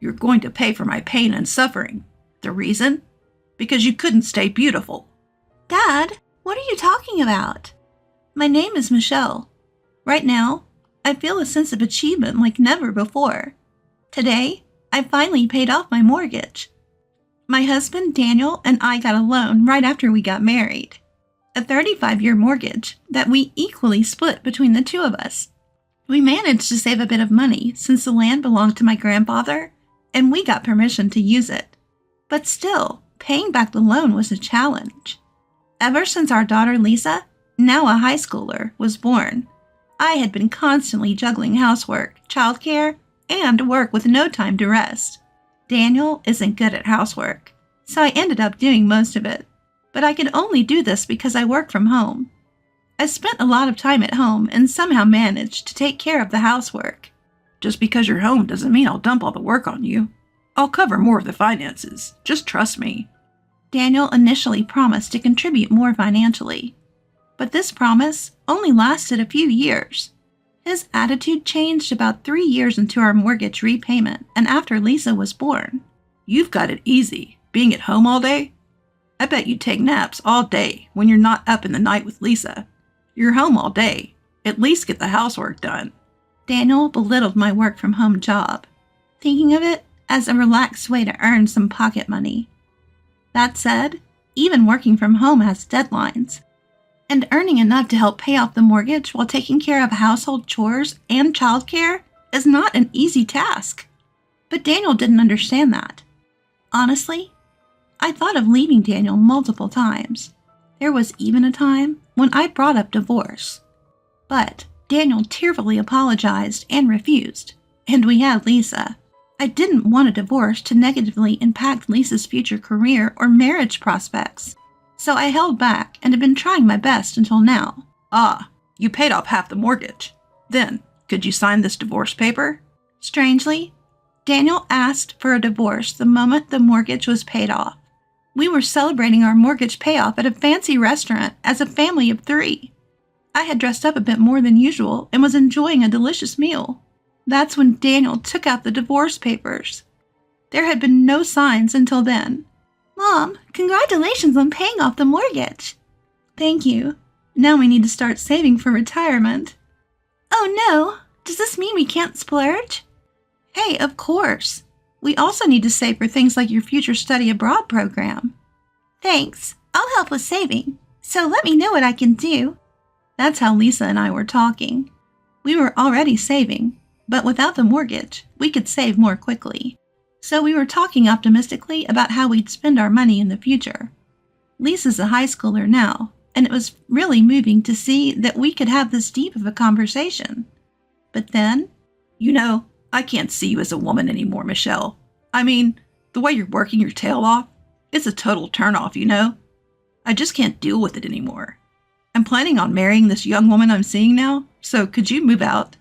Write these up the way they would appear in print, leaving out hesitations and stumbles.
You're going to pay for my pain and suffering. The reason? Because you couldn't stay beautiful. Dad, what are you talking about? My name is Michelle. Right now, I feel a sense of achievement like never before. Today, I finally paid off my mortgage. My husband, Daniel, and I got a loan right after we got married. A 35-year mortgage that we equally split between the two of us. We managed to save a bit of money since the land belonged to my grandfather, and we got permission to use it. But still, paying back the loan was a challenge. Ever since our daughter Lisa, now a high schooler, was born, I had been constantly juggling housework, childcare, and work with no time to rest. Daniel isn't good at housework, so I ended up doing most of it. But I could only do this because I work from home. I spent a lot of time at home and somehow managed to take care of the housework. Just because you're home doesn't mean I'll dump all the work on you. I'll cover more of the finances. Just trust me. Daniel initially promised to contribute more financially, but this promise only lasted a few years. His attitude changed about 3 years into our mortgage repayment and after Lisa was born. You've got it easy, being at home all day. I bet you take naps all day when you're not up in the night with Lisa. You're home all day. At least get the housework done. Daniel belittled my work from home job, thinking of it as a relaxed way to earn some pocket money. That said, even working from home has deadlines, and earning enough to help pay off the mortgage while taking care of household chores and childcare is not an easy task. But Daniel didn't understand that. Honestly, I thought of leaving Daniel multiple times. There was even a time when I brought up divorce. But Daniel tearfully apologized and refused, and we had Lisa. I didn't want a divorce to negatively impact Lisa's future career or marriage prospects, so I held back and have been trying my best until now. Ah, you paid off half the mortgage. Then, could you sign this divorce paper? Strangely, Daniel asked for a divorce the moment the mortgage was paid off. We were celebrating our mortgage payoff at a fancy restaurant as a family of 3. I had dressed up a bit more than usual and was enjoying a delicious meal. That's when Daniel took out the divorce papers. There had been no signs until then. Mom, congratulations on paying off the mortgage. Thank you. Now we need to start saving for retirement. Oh no, does this mean we can't splurge? Hey, of course. We also need to save for things like your future study abroad program. Thanks, I'll help with saving, so let me know what I can do. That's how Lisa and I were talking. We were already saving, but without the mortgage, we could save more quickly. So we were talking optimistically about how we'd spend our money in the future. Lisa's a high schooler now, and it was really moving to see that we could have this deep of a conversation. But then, you know, I can't see you as a woman anymore, Michelle. I mean, the way you're working your tail off, it's a total turnoff, you know? I just can't deal with it anymore. I'm planning on marrying this young woman I'm seeing now, so could you move out?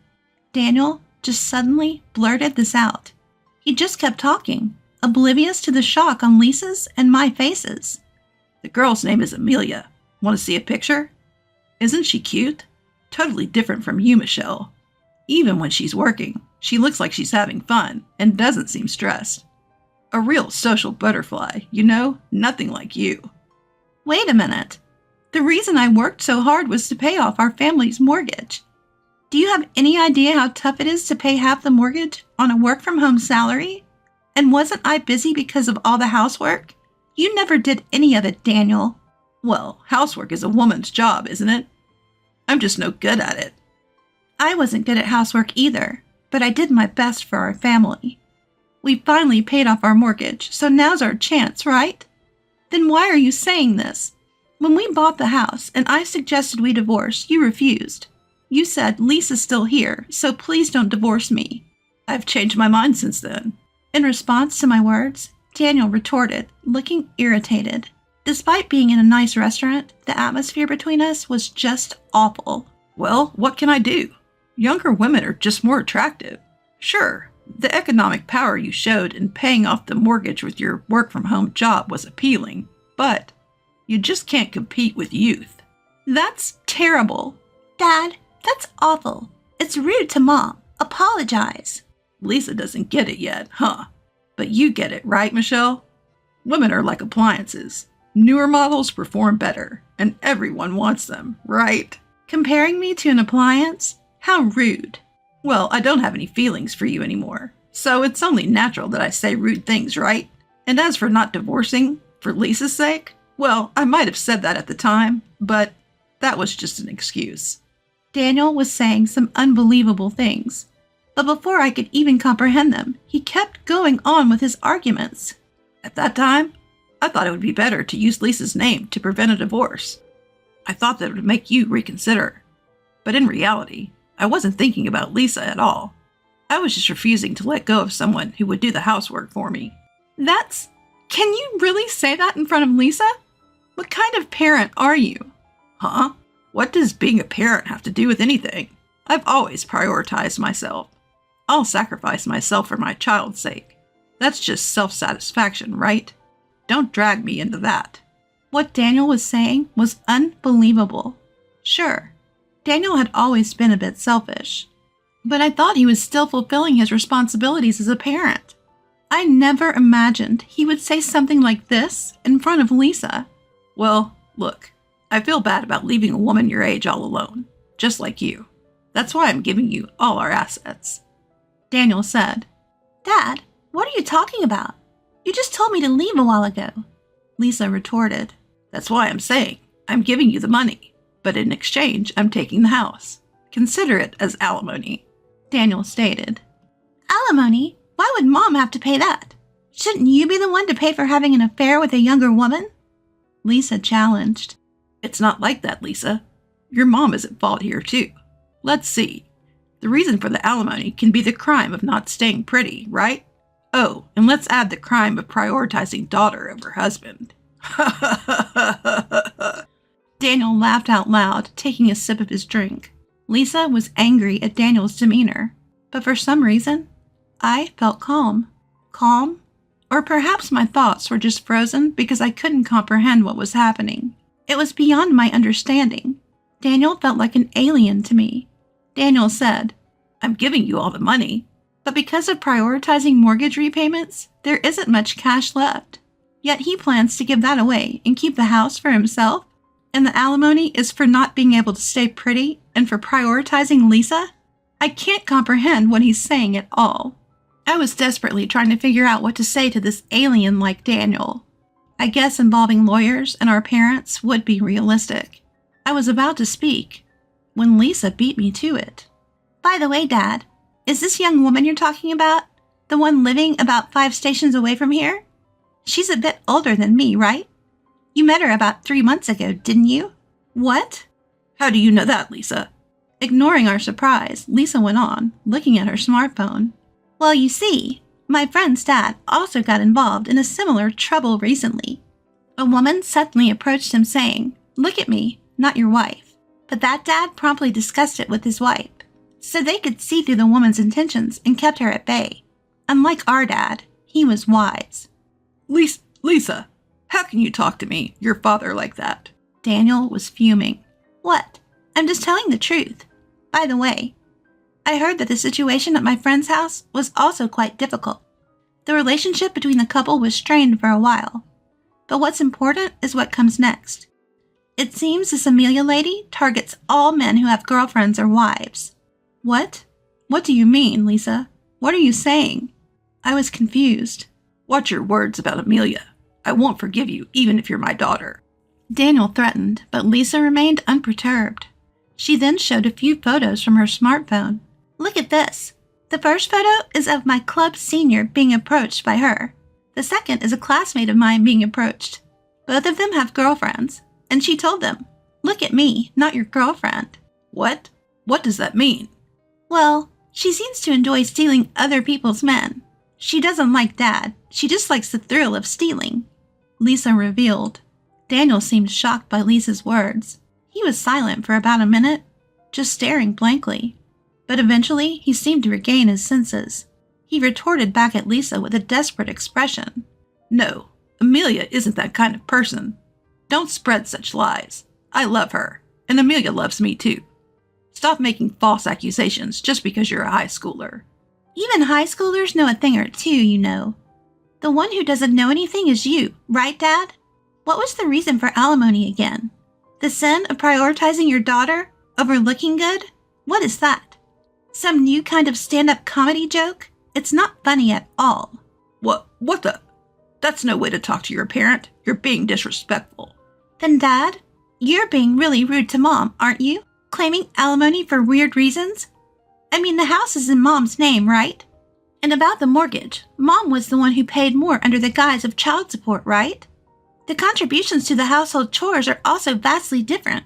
Daniel just suddenly blurted this out. He just kept talking, oblivious to the shock on Lisa's and my faces. The girl's name is Amelia. Want to see a picture? Isn't she cute? Totally different from you, Michelle. Even when she's working, she looks like she's having fun and doesn't seem stressed. A real social butterfly, you know? Nothing like you. Wait a minute. The reason I worked so hard was to pay off our family's mortgage. Do you have any idea how tough it is to pay half the mortgage on a work-from-home salary? And wasn't I busy because of all the housework? You never did any of it, Daniel. Well, housework is a woman's job, isn't it? I'm just no good at it. I wasn't good at housework either, but I did my best for our family. We finally paid off our mortgage, so now's our chance, right? Then why are you saying this? When we bought the house and I suggested we divorce, you refused. You said, Lisa's still here, so please don't divorce me. I've changed my mind since then. In response to my words, Daniel retorted, looking irritated. Despite being in a nice restaurant, the atmosphere between us was just awful. Well, what can I do? Younger women are just more attractive. Sure, the economic power you showed in paying off the mortgage with your work-from-home job was appealing, but you just can't compete with youth. That's terrible. Dad, that's awful. It's rude to Mom. Apologize. Lisa doesn't get it yet, huh? But you get it, right, Michelle? Women are like appliances. Newer models perform better, and everyone wants them, right? Comparing me to an appliance? How rude. Well, I don't have any feelings for you anymore, so it's only natural that I say rude things, right? And as for not divorcing, for Lisa's sake, well, I might have said that at the time, but that was just an excuse. Daniel was saying some unbelievable things, but before I could even comprehend them, he kept going on with his arguments. At that time, I thought it would be better to use Lisa's name to prevent a divorce. I thought that it would make you reconsider. But in reality, I wasn't thinking about Lisa at all. I was just refusing to let go of someone who would do the housework for me. Can you really say that in front of Lisa? What kind of parent are you? Huh? What does being a parent have to do with anything? I've always prioritized myself. I'll sacrifice myself for my child's sake. That's just self-satisfaction, right? Don't drag me into that. What Daniel was saying was unbelievable. Sure, Daniel had always been a bit selfish, but I thought he was still fulfilling his responsibilities as a parent. I never imagined he would say something like this in front of Lisa. Well, look, I feel bad about leaving a woman your age all alone, just like you. That's why I'm giving you all our assets. Daniel said. Dad, what are you talking about? You just told me to leave a while ago. Lisa retorted. That's why I'm saying I'm giving you the money, but in exchange, I'm taking the house. Consider it as alimony. Daniel stated. Alimony? Why would Mom have to pay that? Shouldn't you be the one to pay for having an affair with a younger woman? Lisa challenged. It's not like that, Lisa. Your mom is at fault here, too. Let's see. The reason for the alimony can be the crime of not staying pretty, right? Oh, and let's add the crime of prioritizing daughter over husband. Daniel laughed out loud, taking a sip of his drink. Lisa was angry at Daniel's demeanor, but for some reason, I felt calm. Calm? Or perhaps my thoughts were just frozen because I couldn't comprehend what was happening. It was beyond my understanding. Daniel felt like an alien to me. Daniel said, I'm giving you all the money. But because of prioritizing mortgage repayments, there isn't much cash left. Yet he plans to give that away and keep the house for himself? And the alimony is for not being able to stay pretty and for prioritizing Lisa? I can't comprehend what he's saying at all. I was desperately trying to figure out what to say to this alien like Daniel. I guess involving lawyers and our parents would be realistic. I was about to speak when Lisa beat me to it. By the way, Dad, is this young woman you're talking about the one living about 5 stations away from here? She's a bit older than me, right? You met her about 3 months ago, didn't you? What? How do you know that, Lisa? Ignoring our surprise, Lisa went on, looking at her smartphone. Well, you see, my friend's dad also got involved in a similar trouble recently. A woman suddenly approached him saying, "Look at me, not your wife." But that dad promptly discussed it with his wife, so they could see through the woman's intentions and kept her at bay. Unlike our dad, he was wise. Lisa, how can you talk to me, your father, like that? Daniel was fuming. What? I'm just telling the truth. By the way, I heard that the situation at my friend's house was also quite difficult. The relationship between the couple was strained for a while. But what's important is what comes next. It seems this Amelia lady targets all men who have girlfriends or wives. What? What do you mean, Lisa? What are you saying? I was confused. Watch your words about Amelia. I won't forgive you, even if you're my daughter. Daniel threatened, but Lisa remained unperturbed. She then showed a few photos from her smartphone. Look at this. The first photo is of my club senior being approached by her. The second is a classmate of mine being approached. Both of them have girlfriends, and she told them, "Look at me, not your girlfriend." What? What does that mean? Well, she seems to enjoy stealing other people's men. She doesn't like Dad. She just likes the thrill of stealing. Lisa revealed. Daniel seemed shocked by Lisa's words. He was silent for about a minute, just staring blankly. But eventually, he seemed to regain his senses. He retorted back at Lisa with a desperate expression. No, Amelia isn't that kind of person. Don't spread such lies. I love her, and Amelia loves me too. Stop making false accusations just because you're a high schooler. Even high schoolers know a thing or two, you know. The one who doesn't know anything is you, right, Dad? What was the reason for alimony again? The sin of prioritizing your daughter over looking good? What is that? Some new kind of stand-up comedy joke? It's not funny at all. What the? That's no way to talk to your parent. You're being disrespectful. Then, Dad, you're being really rude to Mom, aren't you? Claiming alimony for weird reasons? I mean, the house is in Mom's name, right? And about the mortgage, Mom was the one who paid more under the guise of child support, right? The contributions to the household chores are also vastly different.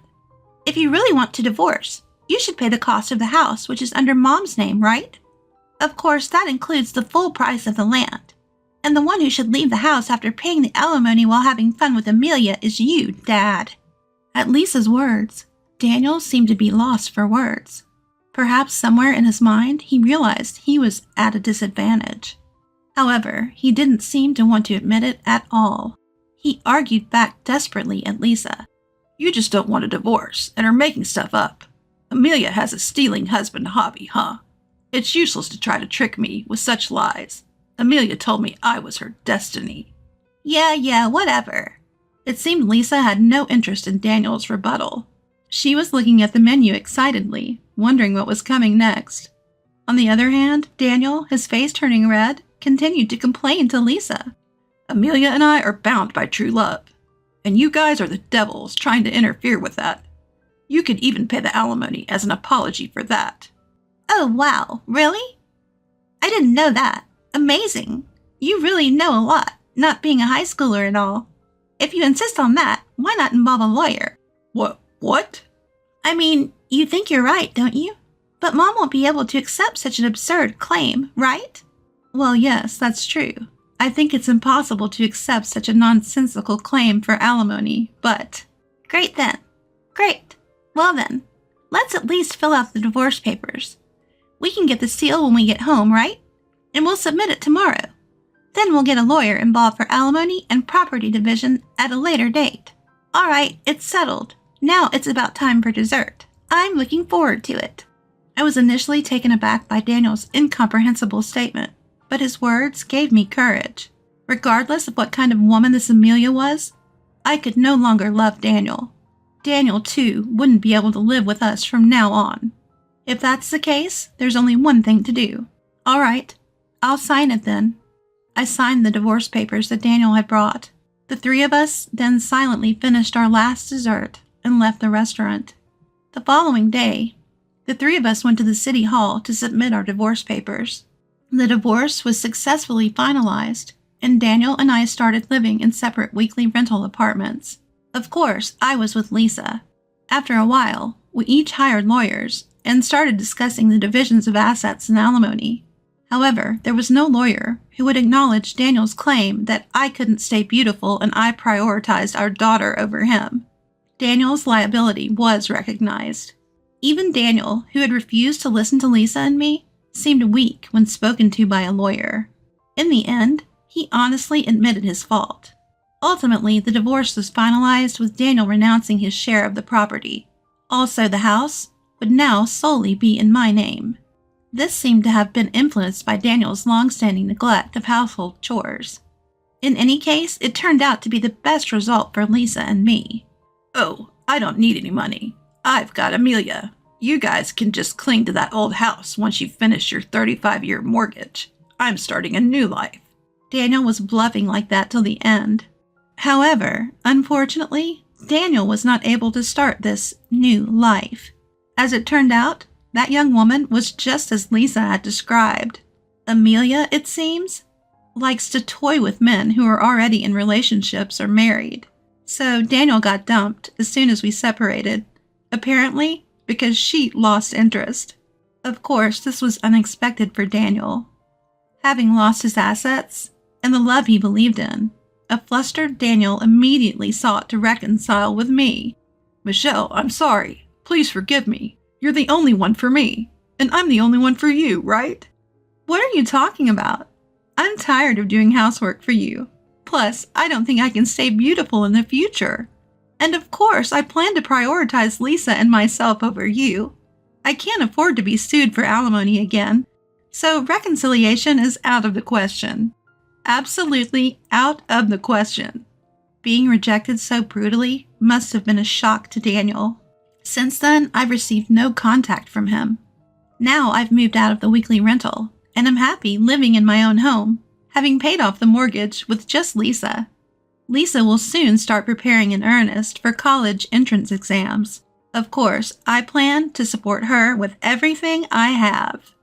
If you really want to divorce, you should pay the cost of the house, which is under Mom's name, right? Of course, that includes the full price of the land. And the one who should leave the house after paying the alimony while having fun with Amelia is you, Dad. At Lisa's words, Daniel seemed to be lost for words. Perhaps somewhere in his mind, he realized he was at a disadvantage. However, he didn't seem to want to admit it at all. He argued back desperately at Lisa. You just don't want a divorce and are making stuff up. Amelia has a stealing husband hobby, huh? It's useless to try to trick me with such lies. Amelia told me I was her destiny. Yeah, whatever. It seemed Lisa had no interest in Daniel's rebuttal. She was looking at the menu excitedly, wondering what was coming next. On the other hand, Daniel, his face turning red, continued to complain to Lisa. Amelia and I are bound by true love, and you guys are the devils trying to interfere with that. You could even pay the alimony as an apology for that. Oh, wow, really? I didn't know that. Amazing. You really know a lot, not being a high schooler and all. If you insist on that, why not involve a lawyer? What? I mean, you think you're right, don't you? But Mom won't be able to accept such an absurd claim, right? Well, yes, that's true. I think it's impossible to accept such a nonsensical claim for alimony, but... Great then. Great. Well then, let's at least fill out the divorce papers. We can get the seal when we get home, right? And we'll submit it tomorrow. Then we'll get a lawyer involved for alimony and property division at a later date. All right, it's settled. Now it's about time for dessert. I'm looking forward to it. I was initially taken aback by Daniel's incomprehensible statement, but his words gave me courage. Regardless of what kind of woman this Amelia was, I could no longer love Daniel. Daniel, too, wouldn't be able to live with us from now on. If that's the case, there's only one thing to do. All right, I'll sign it then. I signed the divorce papers that Daniel had brought. The three of us then silently finished our last dessert and left the restaurant. The following day, the three of us went to the city hall to submit our divorce papers. The divorce was successfully finalized, and Daniel and I started living in separate weekly rental apartments. Of course, I was with Lisa. After a while, we each hired lawyers and started discussing the divisions of assets and alimony. However, there was no lawyer who would acknowledge Daniel's claim that I couldn't stay beautiful and I prioritized our daughter over him. Daniel's liability was recognized. Even Daniel, who had refused to listen to Lisa and me, seemed weak when spoken to by a lawyer. In the end, he honestly admitted his fault. Ultimately, the divorce was finalized with Daniel renouncing his share of the property. Also, the house would now solely be in my name. This seemed to have been influenced by Daniel's long-standing neglect of household chores. In any case, it turned out to be the best result for Lisa and me. Oh, I don't need any money. I've got Amelia. You guys can just cling to that old house once you finish your 35-year mortgage. I'm starting a new life. Daniel was bluffing like that till the end. However, unfortunately, Daniel was not able to start this new life. As it turned out, that young woman was just as Lisa had described. Amelia, it seems, likes to toy with men who are already in relationships or married. So Daniel got dumped as soon as we separated, apparently because she lost interest. Of course, this was unexpected for Daniel. Having lost his assets and the love he believed in, a flustered Daniel immediately sought to reconcile with me. Michelle, I'm sorry. Please forgive me. You're the only one for me, and I'm the only one for you, right? What are you talking about? I'm tired of doing housework for you. Plus, I don't think I can stay beautiful in the future. And of course, I plan to prioritize Lisa and myself over you. I can't afford to be sued for alimony again, so reconciliation is out of the question. Absolutely out of the question. Being rejected so brutally must have been a shock to Daniel. Since then, I've received no contact from him. Now I've moved out of the weekly rental, and I'm happy living in my own home, having paid off the mortgage with just Lisa. Lisa will soon start preparing in earnest for college entrance exams. Of course, I plan to support her with everything I have.